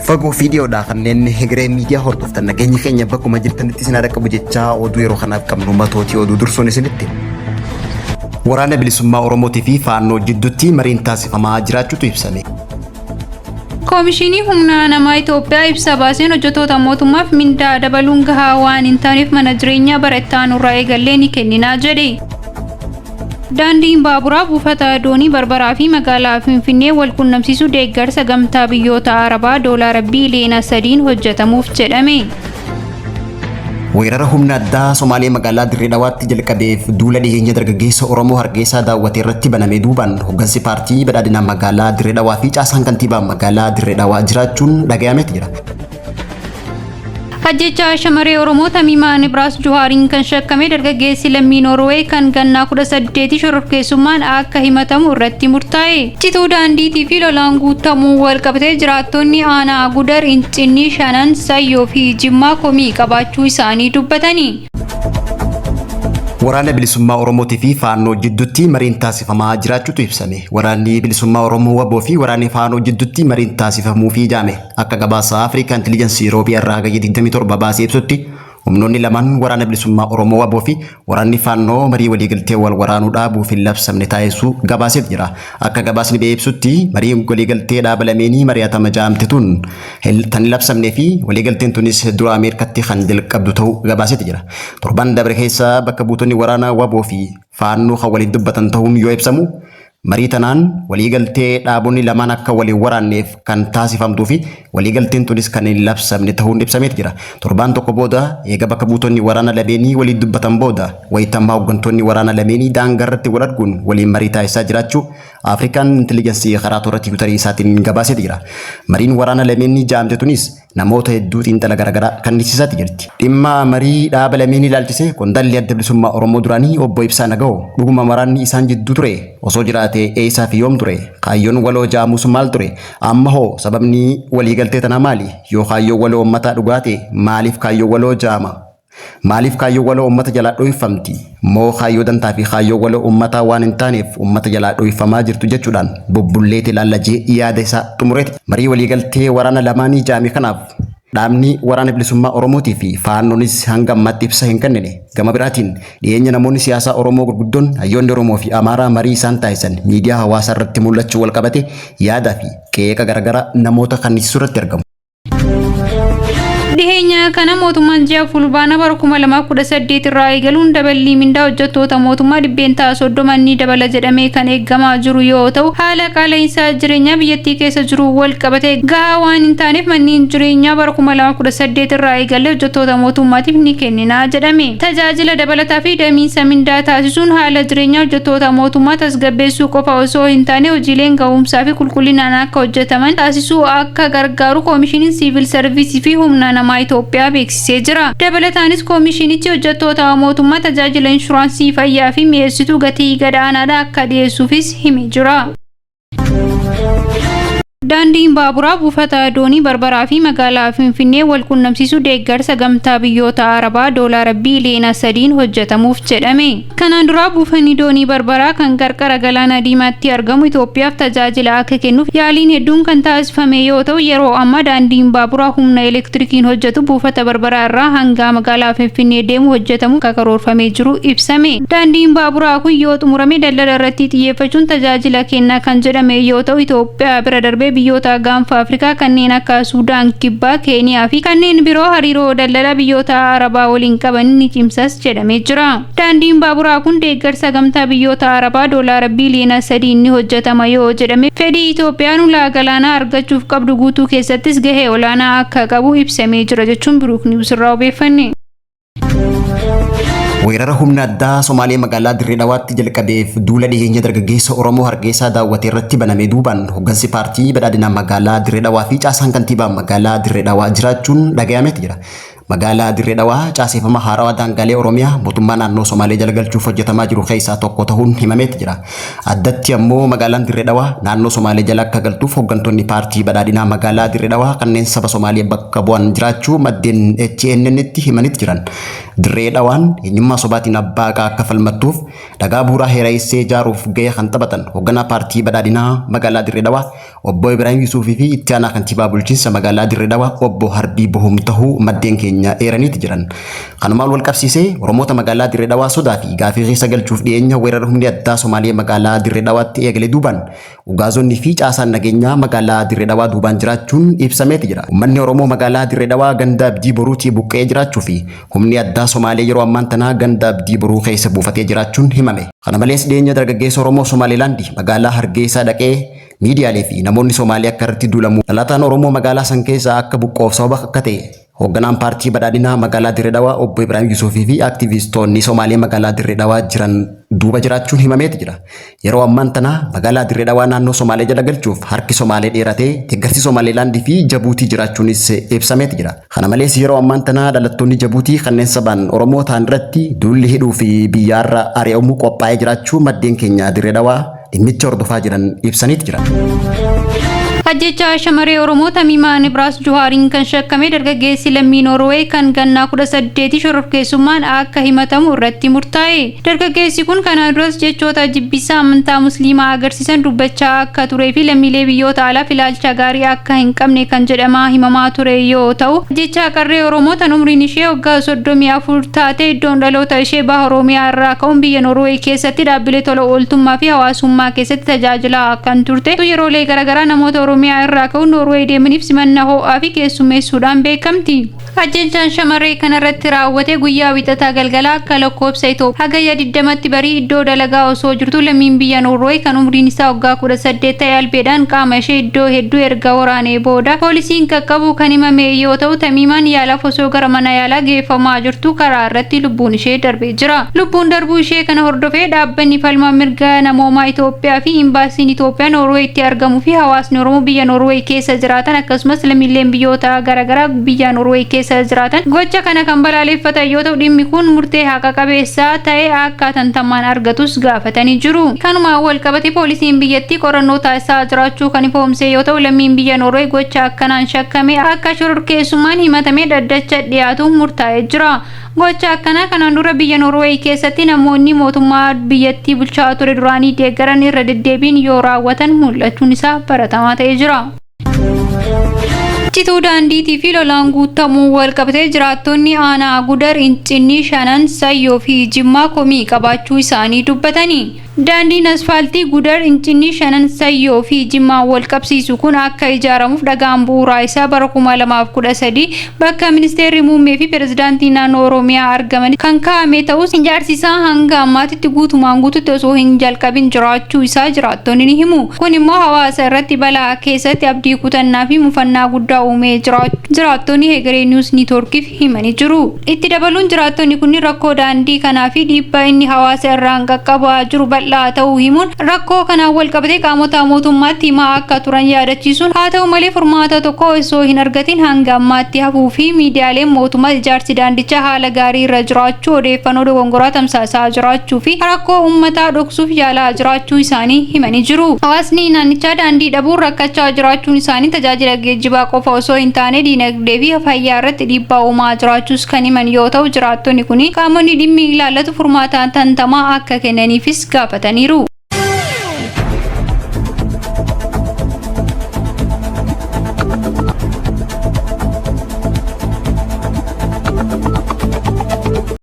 Fagoo fiidiyoodhaa kanneen hegeree miidiyaa hordoftan nageenya keenya bakkuma jirtanitti isin dhaqqabu jechaa oduu yeroo kanaaf qabnu matootii oduu dursuun isinitti. Waraana bilisummaa Oromootii fi faannoo jidduutti mariin taasifamaa jiraachuutu ibsame. Koomishinii humna namaa Itoophiyaa ibsa baaseen hojjettoota mootummaaf mindaa dabaluun gahaa waan hin taaneef mana jireenyaa barattaan irraa eegallee ni kenninaa jedhe. Daandiin baaburaa buufata doonii Barbaraa fi magaalaa Finfinnee wal quunnamsiisuu deeggarsa gamtaa biyyoota Arabaa doolaara biiliyoona 3 hojjetamuuf jedhame. Weerara humna addaa Somaalee magaalaa Dirree Dhawaatti jalqabeef duula dhiyeenya dargaggeessa Oromoo Hargeysaa daawwatee irratti baname duubaan hoggansi paartii badhaadhinaa magaalaa Dirree Dhawaa fi caasaan kantiibaa magaalaa Dirree Dhawaa jiraachuun dhagayameeti jira. Ajjecha shamarree Oromoo Tamimaa Nibraas Juhaariin kan shakkame dargaggeessi lammii Noorwee kan ganna 18 shororkeessummaan akka himatamu irratti murtaa'e. Cituu daandiitii fi lolaan guutamuu wal qabatee jiraattonni aanaa Gudar Incinni Shanan Sayyoo fi Jimmaa komii qabaachuu isaanii dubbatanii. Waraana bilisummaa Oromootii fi faannoo jidduutti mariin taasifamaa jiraachuutu ibsame. Waraanni bilisummaa Oromoo waboo fi waraanni faannoo jidduutti mariin taasifamuu fi jaame akka gabaasa Afrikaa Intelligensi Oromiyaa.Hagayya 27 baasee ibsutti humnoonni lamaan waraana bilisummaa Oromoo waboo fi waraanni faannoo marii waliigaltee wal waraanuu dhaabuuf hin labsamne taasisuu gabaasee jira. Akka gabaasni ba'ee ibsutti marii waliigaltee dhaaba lameenii mari'atama jaamte tun tan labsamnee fi waliigalteen tunis dura Ameerikatti kan jalqabdu ta'uu gabaasee jira. Torban dabre keessa bakka buutonni waraana waboo fi faannoo kan waliin dubbatan ta'uun yoo ibsamu marii tanaan waliigaltee dhaabonni lamaan akka waliin waraanneef kan taasifamtuu fi waliigalteen tunis kan hin labsamne ta'uun ibsamee jira. Torbaan tokko booda eega bakka buutonni waraana lameenii waliin dubbatan booda wayitammaa hooggantoonni waraana lameenii daangaa irratti wal arguun waliin marii taasisaa jiraachuu Afrikaan Intelligensi karaa toora Tiwiitarii isaatiin gabaasee jira. Mariin waraana lameenii jaamte tunis namoota hedduu xiinxala garaagaraa kannisiisaa jirti. Dhimma marii dhaaba lameenii ilaalchisee qondaalli adda bilisummaa Oromoo duraanii obbo Ibsaa Naga'oo dhuguma waraanni isaan jidduu ture osoo jiraate eessaa fi yoom ture kaayyoon waloo jaamus maal ture amma hoo sababni waliigaltee tanaa maali yoo kaayyoo waloo uummataa dhugaate maaliif kaayyoo waloo jaama maaliif kaayyoo waloo uummata jalaa dhoofamti moo kaayyoo dantaa fi kaayyoo waloo uummataa waan hin taaneef uummata jalaa dhoofamaa jirtu jechuudhaan bubbulleetti laallajee yaada isaa xumureeti. Marii waliigaltee waraana lamaanii jaame kanaaf dhaabni waraana bilisummaa Oromootii fi faannoonis hanga ammaatti ibsa hin kennine. Gama biraatiin dhiyeenya namoonni siyaasaa Oromoo gurguddoon hayyoonni Oromoo fi Amaaraa marii isaan taasisan miidiyaa hawaasaa irratti mul'achuu wal qabate yaadaa fi qeeqa garaagaraa namoota kannisiisuu irratti argamu. Dhiheenya kana mootummaan ji'a fulbaana bara 2018 irraa eegaluun daballii mindaa hojjettoota mootummaa dhibbeentaa 30 ni dabala jedhamee kan eegamaa jiru yoo ta'u haala qaala'insa jireenyaa biyyattii keessa jiru wal qabatee gahaa waan hin taaneef manneen jireenyaa bara 2018 irraa eegalee hojjettoota mootummaatiif ni kenninaa jedhame. Tajaajila dabalataa fi damiinsa mindaa taasisuun haala jireenyaa hojjettoota mootummaa tasgabbeessuu qofa osoo hin taane hojiileen ga'umsaa fi qulqullinaan akka hojjetaman taasisuu akka gargaaru koomishiniin siivil sarviisii fi humna namaa Itoophiyaa beeksisee jira. Dabalataanis koomishinichi hojjettoota mootummaa tajaajila inshuraansii fayyaa fi mi'eessituu gatii gadaanaadhaa akka dhiyeessuufis himee jira. Daandiin baaburaa buufata doonii Barbaraa fi magaalaa Finfinnee wal quunnamsiisuu deeggarsa gamtaa biyyoota Arabaa doolaara biiliyoona 3 hojjetamuuf jedhame. Kanaan dura buufanni doonii Barbaraa kan qarqara galaana diimaatti argamu Itoophiyaaf tajaajila akka kennuuf yaaliin hedduun kan taasifame yoo ta'u yeroo ammaa daandiin baaburaa humna elektirikiin hojjetu buufata Barbaraa irraa hanga magaalaa Finfinnee deemu hojjetamu karoorfamee jiru ibsame. Daandiin baaburaa kun yoo xumurame daldala irratti xiyyeeffachuun tajaajila kenna kan jedhame yoo ta'u Itoophiyaa bira darbee biyyoota gaanfa Afrikaa kanneen akka Suudaan, Kibbaa, Keeniyaa fi kanneen biroo hariiroo daldala biyyoota Arabaa waliin qaban ni cimsas jedhamee jira. Daandiin baaburaa kun deeggarsa gamtaa biyyoota Arabaa doolaara biiliyoona 3 ni hojjetama yoo jedhame fedhii Itoophiyaan ulaa galaanaa argachuuf qabdu guutuu keessattis gahee olaanaa akka qabu ibsamee jira jechuun Biruuk Niwus irraa odeeffanne. Weerara humna addaa Somaalee magaalaa Dirree Dhawaatti jalqabeef duula dhiyeenya dargaggeessa Oromoo Hargeysaa daawwatee irratti baname duubaan hoggansi paartii badhaadhinaa magaalaa Dirree Dhawaa fi caasaan kantiibaa magaalaa Dirree Dhawaa jiraachuun dhagayameeti jira. magaalaa Dirree Dhawaa caaseffama haarawaa daangaalee Oromiyaa mootummaa naannoo Somaalee jala galchuuf hojjetamaa jiru keessaa tokko ta'uun himameeti jira. Addatti ammoo magaalaan Dirree Dhawaa naannoo Somaalee jala akka galtuuf hooggantoonni paartii badhaadhinaa magaalaa Dirree Dhawaa kanneen saba Somaalee bakka bu'an jiraachuu maddeen HNN'tti himanitti jiran. Dirree Dhawaan eenyummaa sobaatiin abbaa akka falmattuuf dhagaa bu'uuraa heeraayisee ijaaruuf gahee kan taphatan hoogganaa paartii badhaadhinaa magaalaa Dirree Dhawaa obbo Ibrahim Yusuufii fi itti aanaa kantiibaa bulchiinsa magaalaa Dirree Dhawaa obbo Harbii Bohum ta'uu maddeen keenya eeraniiti jiran. Kanumaan wal qabsiisee Oromoota magaalaa Dirree Dhawaa sodaa fi gaafii keessa galchuuf dhiyeenya weerara humni addaa Somaalee magaalaa Dirree Dhawaatti eegalee duubaan ugaazonni fi caasaan nageenyaa magaalaa Dirree Dhawaa duubaan jiraachuun ibsameeti jira. Uummanni Oromoo magaalaa Dirree Dhawaa ganda Abdii Boruutii buqqee jiraachuu fi humni addaa Somaalee yeroo ammaan tanaa ganda Abdii Boruu keessa buufatee jiraachuun himame. Kana malees dhiyeenya dargaggeessa Oromoo Somaalilaandii magaalaa Hargeysaa dhaqee miidiyaalee fi namoonni Somaalee akka irratti duulamu dhalataan Oromoo magaalaa san keessaa akka buqqoof sababa akka ta'e hoogganaan paartii badhaadhinaa magaalaa Dirree Dhawaa obbo Ibrahim Yusuufii fi aktivistoonni Somaalee magaalaa Dirree Dhawaa jiran duuba jiraachuun himameeti jira. Yeroo ammaan tana magaalaa Dirree Dhawaa naannoo Somaalee jala galchuuf harki Somaalee dheeratee deeggarsi Somaalilaandii fi Jabuutii jiraachuunis ibsameeti jira. Kana malees yeroo ammaan tana dhalattoonni Jabuutii kanneen sabaan Oromoo ta'an irratti duulli hidhuu fi biyyaarra ari'amuu qophaa'ee jiraachuu maddeen keenya Dirree Dhawaa dhimmicha hordofaa jiran ibsaniiti jiran. Ajjecha shamarree Oromoo Tamiimaa Nibraas Juhaariin kan shakkame dargaggeessi lammii Noorweey kan gannaa 18 shororkeessummaan akka himatamu irratti murtaa'e. Dargaggeessi kun kana duras jechoota jibbisaa amantaa Musliimaa agarsiisan dubbachaa akka turee fi lammiilee biyyoota alaaf ilaalcha gaarii akka hin qabne kan jedhamaa himamaa ture yoo ta'u, ajjecha qarree Oromoo tan umriin ishee waggaa 34 taate iddoon dhaloota ishee baha Oromiyaa irraa ka'uun biyya Noorweey keessatti dhaabbilee tola ooltummaa fi hawaasummaa keessatti tajaajilaa kan turte. Yeroolee garaagaraa namoota Oromiyaa irraa ka'uun Noorweey deemaniif simannaa ho'aa fi keessummeessuudhaan beekamti. Ajjechaan shamarree kanarratti raawwate guyyaa wixataa galgalaa akka lakkoofsa Hagayya 20tti barii iddoo dalagaa osoo jirtu lammiin biyya Noorweey kan umriin isaa waggaa 18 ta'e albeedhaan qaama ishee iddoo hedduu erga waraanee booda poolisiin qaqqabu kan himame yoo ta'u, Tamiimaan yaalaaf osoo gara mana yaalaa geeffamaa jirtu karaa irratti lubbuun ishee darbee jira. Lubbuun darbuu ishee kana hordofee dhaabbanni falmaa mirga namoomaa Itoophiyaa fi imbaasiin Itoophiyaa Noorweeyitti argamuu fi hawaasni Oromoo biyya Noorweey keessa jiraatan akkasumas lammiileen biyyoota garaagaraa biyya Noorweey keessa jiraatan gocha kana kan balaaleffatan yoo ta'u, dhimmi kun murtee haqa qabeessaa ta'e akka tantamaan argatus gaafatanii jiru. Kanumaan wal qabate poolisiin biyyattii qorannoo taasisaa jiraachuu kan ifoomse yoo ta'u, lammiin biyya Noorweey gocha akkanaan shakkame akka shororkeessummaan himatamee dhaddacha dhiyaatu murtaa'ee jira. Gocha akkanaa kanaan dura biyya Noorweey keessatti namoonni mootummaa biyyattii bulchaa ture duraanii deeggaran irra deddeebiin yoo raawwatan mul'achuun isaa baratamaa ta'ee jira. Cituu daandiitii fi lolaan guutamuu wal qabatee jiraattonni aanaa Gudar, Incinni, Shanan, Sayyoo fi Jimmaa komii qabaachuu isaanii dubbatanii. Daandiin asfaaltii Gudar, Incinni, Shanan, Sayyoo fi Jimmaa wal qabsiisu kun akka ijaaramuuf dhagaan bu'uuraa isaa bara 2013 bakka ministeerri muummee fi pirezidaantii naannoo Oromiyaa argaman kan kaa'ame ta'us ijaarsi isaa hanga ammaatitti guutumaan guututti osoo hin jalqabin jiraachuu isaa jiraattonni ni himu. Kun immoo hawaasa irratti balaa keessatti abdii kutannaa fi mufannaa guddaa uumee jiraattonni Hegeree News Networkiif himanii jiru. Itti dabaluun jiraattonni kunniin rakkoo daandii kanaa fi dhiibbaa inni hawaasa irraan qaqqabaa jiru bal'aa ta'uu himuun rakkoo kanaan wal qabatee qaamota mootummaatti himaa akka turan yaadachiisuun haa ta'u malee furmaata tokko osoo hin argatin hanga ammaatti hafuu fi miidiyaaleen mootummaa ijaarsi daandichaa haala gaarii irra jiraachuu odeeffannoo dogongoraa tamsaasaa jiraachuu fi rakkoo uummataa dhoksuuf yaalaa jiraachuu isaanii himanii jiru. Hawaasni naannichaa daandii dhabuun rakkachaa jiraachuun isaanii tajaajila geejjibaa qofa osoo hin taane diinagdee fi fayyaa irratti dhiibbaa uumaa jiraachuus kan himan yoo ta'u, jiraattonni kun qaamonni dhimmi ilaallatu furmaata tantamaa akka kennaniifis gaafataniiru.